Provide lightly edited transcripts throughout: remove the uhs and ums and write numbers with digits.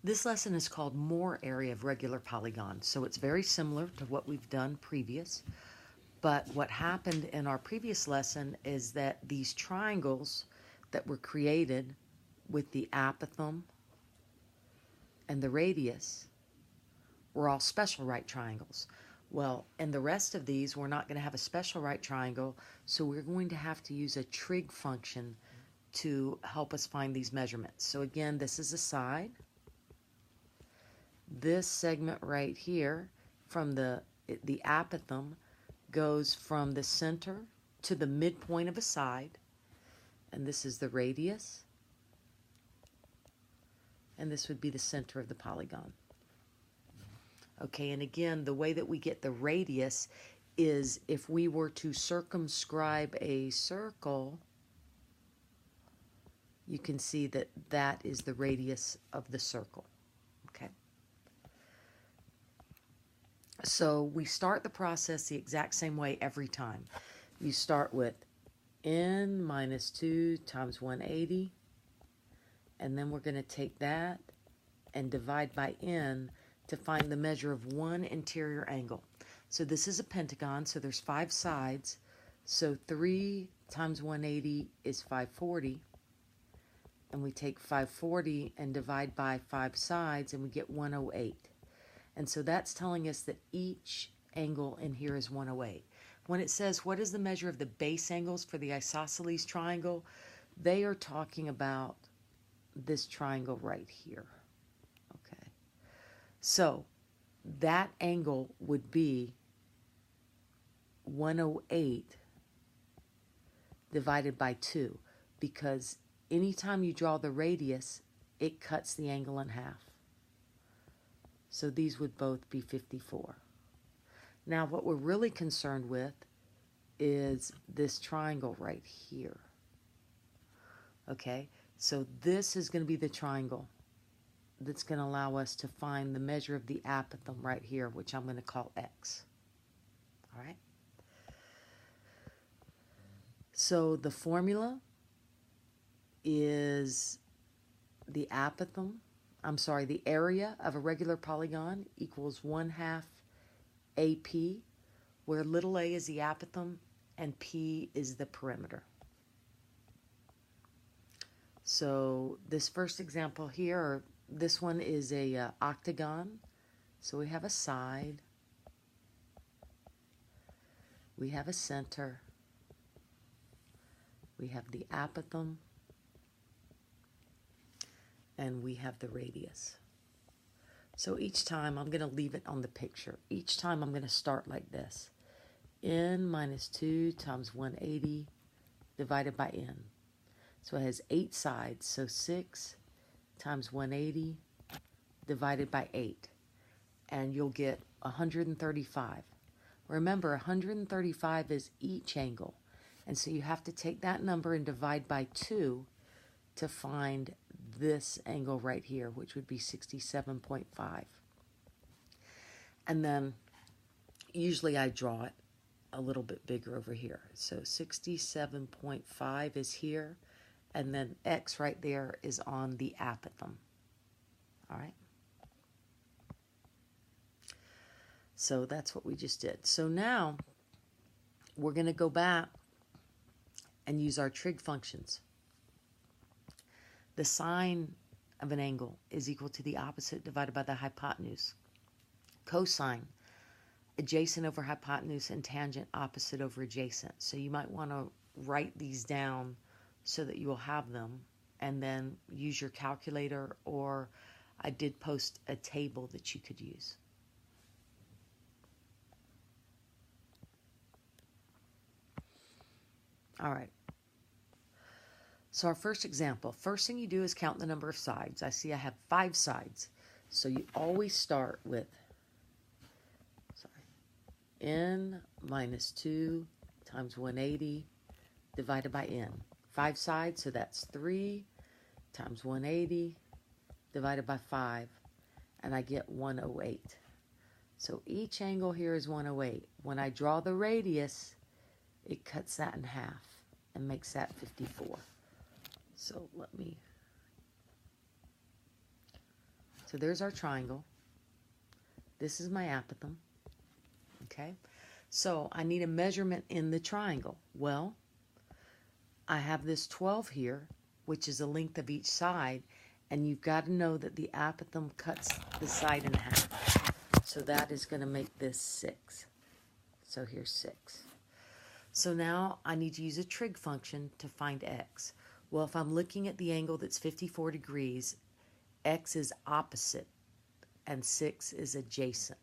This lesson is called More Area of Regular Polygon, so it's very similar to what we've done previous. But what happened in our previous lesson is that these triangles that were created with the apothem and the radius were all special right triangles. Well, in the rest of these, we're not going to have a special right triangle, so we're going to have to use a trig function to help us find these measurements. So again, this is a side. This segment right here from the apothem goes from the center to the midpoint of a side, and this is the radius, and this would be the center of the polygon. Okay, and again, the way that we get the radius is if we were to circumscribe a circle, you can see that that is the radius of the circle. Okay. So we start the process the exact same way every time. You start with n minus 2 times 180, and then we're going to take that and divide by n to find the measure of one interior angle. So this is a pentagon, so there's 5 sides. So 3 times 180 is 540. And we take 540 and divide by 5 sides, and we get 108. And so that's telling us that each angle in here is 108. When it says, what is the measure of the base angles for the isosceles triangle? They are talking about this triangle right here. Okay. So that angle would be 108 divided by 2, because anytime you draw the radius, it cuts the angle in half. So these would both be 54. Now what we're really concerned with is this triangle right here. Okay, so this is going to be the triangle that's going to allow us to find the measure of the apothem right here, which I'm going to call x. All right. So the formula is the area of a regular polygon equals 1/2 AP, where little a is the apothem and P is the perimeter. So this first example here, this one is a octagon. So we have a side, we have a center, we have the apothem, and we have the radius. So each time I'm going to leave it on the picture. Each time I'm going to start like this. N minus 2 times 180 divided by n. So it has 8 sides. So 6 times 180 divided by 8. And you'll get 135. Remember, 135 is each angle. And so you have to take that number and divide by 2 to find this angle right here, which would be 67.5. And then usually I draw it a little bit bigger over here. So 67.5 is here, and then x right there is on the apothem. All right. So that's what we just did. So now we're going to go back and use our trig functions. The sine of an angle is equal to the opposite divided by the hypotenuse. Cosine, adjacent over hypotenuse, and tangent, opposite over adjacent. So you might want to write these down so that you will have them, and then use your calculator, or I did post a table that you could use. All right. So our first example, first thing you do is count the number of sides. I see I have 5 sides. So you always start with n minus 2 times 180 divided by n. 5 sides, so that's 3 times 180 divided by 5, and I get 108. So each angle here is 108. When I draw the radius, it cuts that in half and makes that 54. So let me So there's our triangle. This is my apothem. Okay? So I need a measurement in the triangle. Well, I have this 12 here, which is the length of each side, and you've got to know that the apothem cuts the side in half. So that is going to make this 6. So here's 6. So now I need to use a trig function to find x. Well, if I'm looking at the angle that's 54 degrees, x is opposite and 6 is adjacent.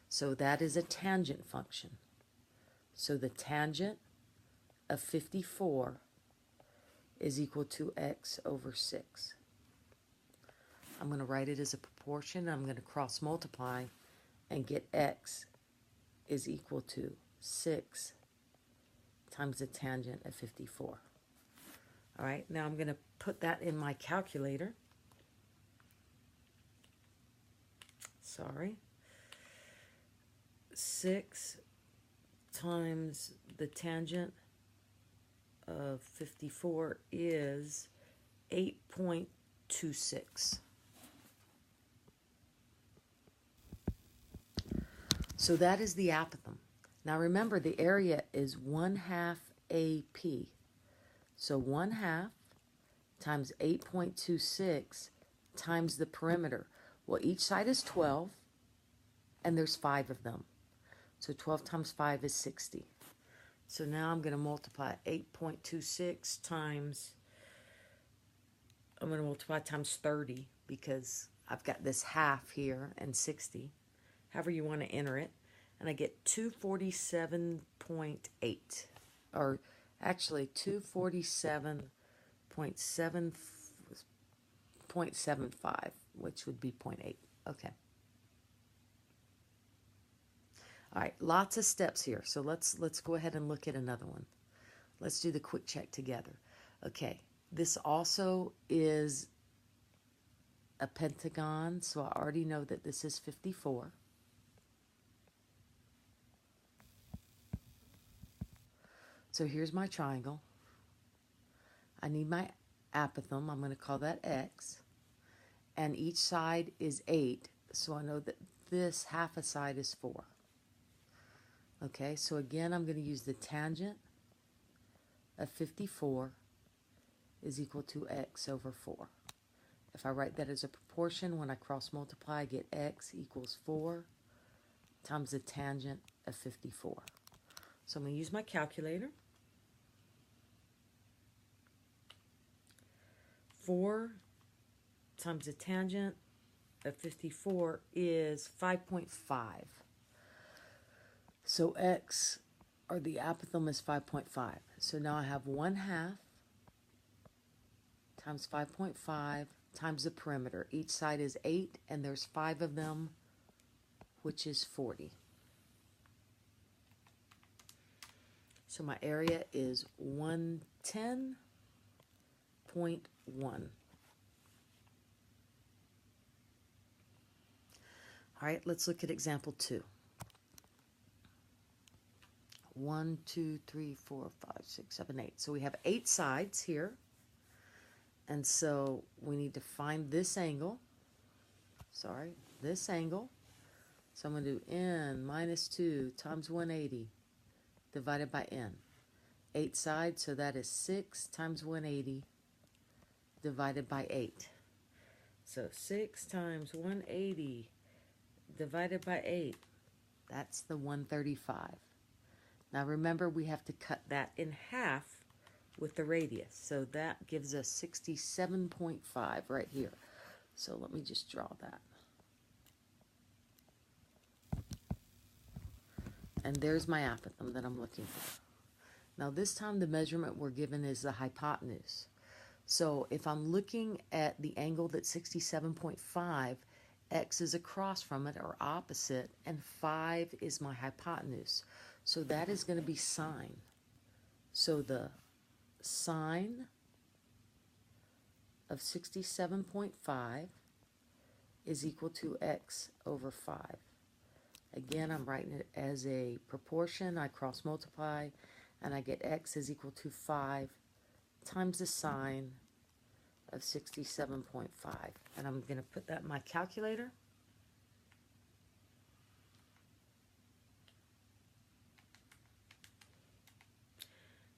So that is a tangent function. So the tangent of 54 is equal to x over 6. I'm going to write it as a proportion. I'm going to cross multiply and get x is equal to 6 times the tangent of 54. All right, now I'm going to put that in my calculator. Sorry. 6 times the tangent of 54 is 8.26. So that is the apothem. Now remember, the area is 1/2 AP. So 1/2 times 8.26 times the perimeter. Well, each side is 12, and there's 5 of them. So 12 times 5 is 60. So now I'm going to multiply 8.26 times, I'm going to multiply times 30 because I've got this half here and 60. However you want to enter it. And I get 247.8. Or actually 247.75, which would be 0.8. Okay. All right, lots of steps here. So let's go ahead and look at another one. Let's do the quick check together. Okay, this also is a pentagon, so I already know that this is 54. So here's my triangle. I need my apothem. I'm going to call that x. And each side is 8, so I know that this half a side is 4. Okay, so again, I'm going to use the tangent of 54 is equal to x over 4. If I write that as a proportion, when I cross multiply, I get x equals 4 times the tangent of 54. So I'm going to use my calculator. 4 times the tangent of 54 is 5.5. So x, or the apothem, is 5.5. So now I have 1/2 times 5.5 times the perimeter. Each side is 8, and there's 5 of them, which is 40. So my area is 110.1. All right, let's look at example 2. 1, 2, 3, 4, 5, 6, 7, 8. So we have 8 sides here. And so we need to find this angle. Sorry, this angle. So I'm going to do n minus 2 times 180 divided by n. 8 sides, so that is 6 times 180 divided by 8. So 6 times 180 divided by 8, that's the 135. Now remember, we have to cut that in half with the radius. So that gives us 67.5 right here. So let me just draw that. And there's my apothem that I'm looking for. Now this time the measurement we're given is the hypotenuse. So if I'm looking at the angle that's 67.5, x is across from it or opposite, and 5 is my hypotenuse. So that is going to be sine. So the sine of 67.5 is equal to x over 5. Again, I'm writing it as a proportion. I cross multiply, and I get x is equal to 5 times the sine of 67.5. And I'm going to put that in my calculator.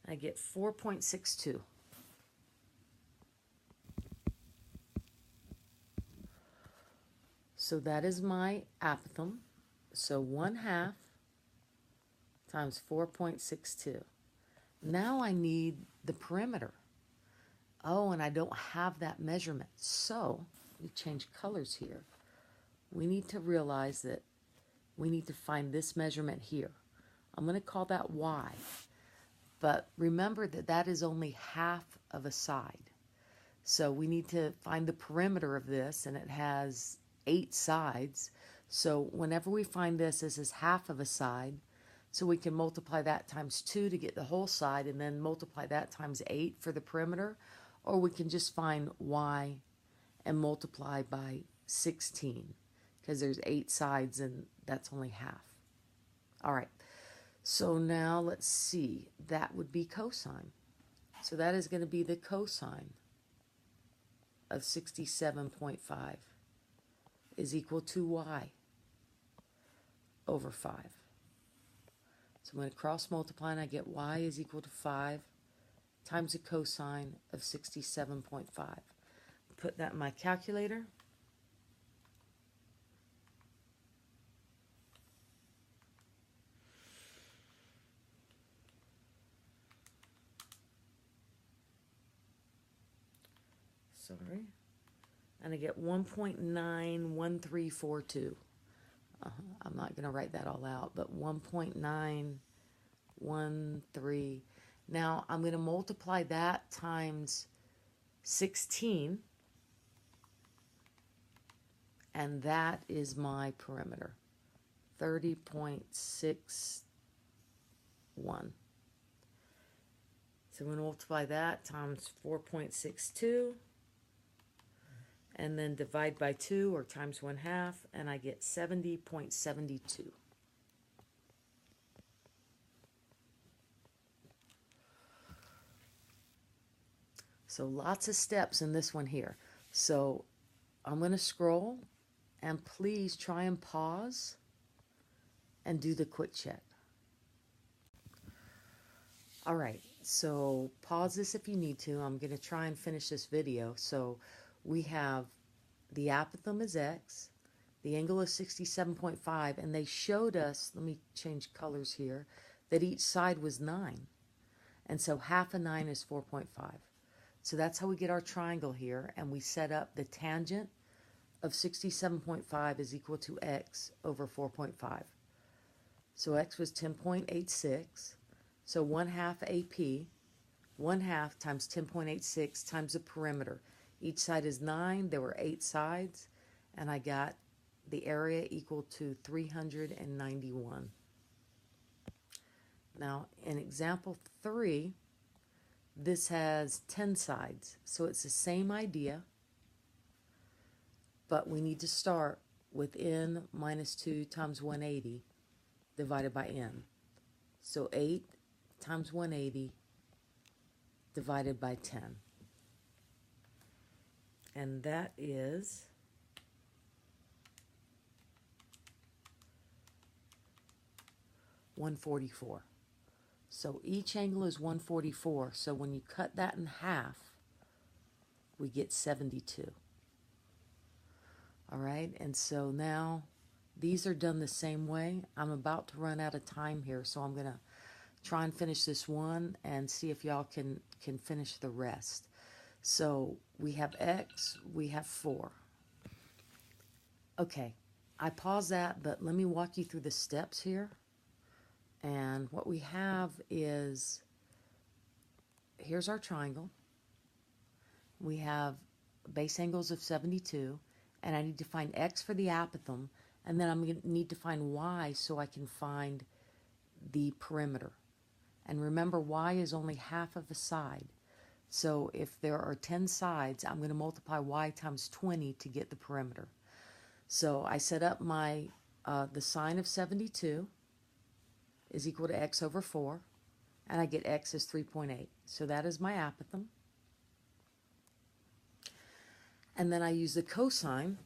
I get 4.62. So that is my apothem. So 1/2 times 4.62. Now I need the perimeter. Oh, and I don't have that measurement. So we change colors here. We need to realize that we need to find this measurement here. I'm going to call that Y. But remember that that is only half of a side. So we need to find the perimeter of this, and it has 8 sides. So whenever we find this is half of a side, so we can multiply that times 2 to get the whole side, and then multiply that times 8 for the perimeter. Or we can just find Y and multiply by 16, because there's 8 sides and that's only half. All right, so now let's see. That would be cosine. So that is going to be the cosine of 67.5 is equal to Y over 5. So I'm going to cross multiply, and I get Y is equal to 5 times the cosine of 67.5. Put that in my calculator. Sorry. And I get 1.91342. I'm not going to write that all out, but 1.913. Now I'm going to multiply that times 16, and that is my perimeter, 30.61. So I'm going to multiply that times 4.62, and then divide by 2 or times 1/2, and I get 70.72. So lots of steps in this one here. So I'm going to scroll, and please try and pause and do the quick check. All right, so pause this if you need to. I'm going to try and finish this video. So we have the apothem is X, the angle is 67.5, and they showed us, let me change colors here, that each side was 9. And so half of 9 is 4.5. So that's how we get our triangle here, and we set up the tangent of 67.5 is equal to X over 4.5. So X was 10.86, so 1/2 AP, 1/2 times 10.86 times the perimeter. Each side is 9, there were 8 sides, and I got the area equal to 391. Now, in example 3, this has 10 sides, so it's the same idea, but we need to start with n minus 2 times 180 divided by n. So 8 times 180 divided by 10. And that is 144. So each angle is 144. So when you cut that in half, we get 72. All right, and so now these are done the same way. I'm about to run out of time here, so I'm going to try and finish this one and see if y'all can finish the rest. So we have X, we have 4. Okay, I paused that, but let me walk you through the steps here. And what we have is, here's our triangle. We have base angles of 72, and I need to find X for the apothem, and then I'm going to need to find Y so I can find the perimeter. And remember, Y is only half of a side. So if there are 10 sides, I'm going to multiply Y times 20 to get the perimeter. So I set up my, the sine of 72 is equal to X over 4, and I get X is 3.8. So that is my apothem. And then I use the cosine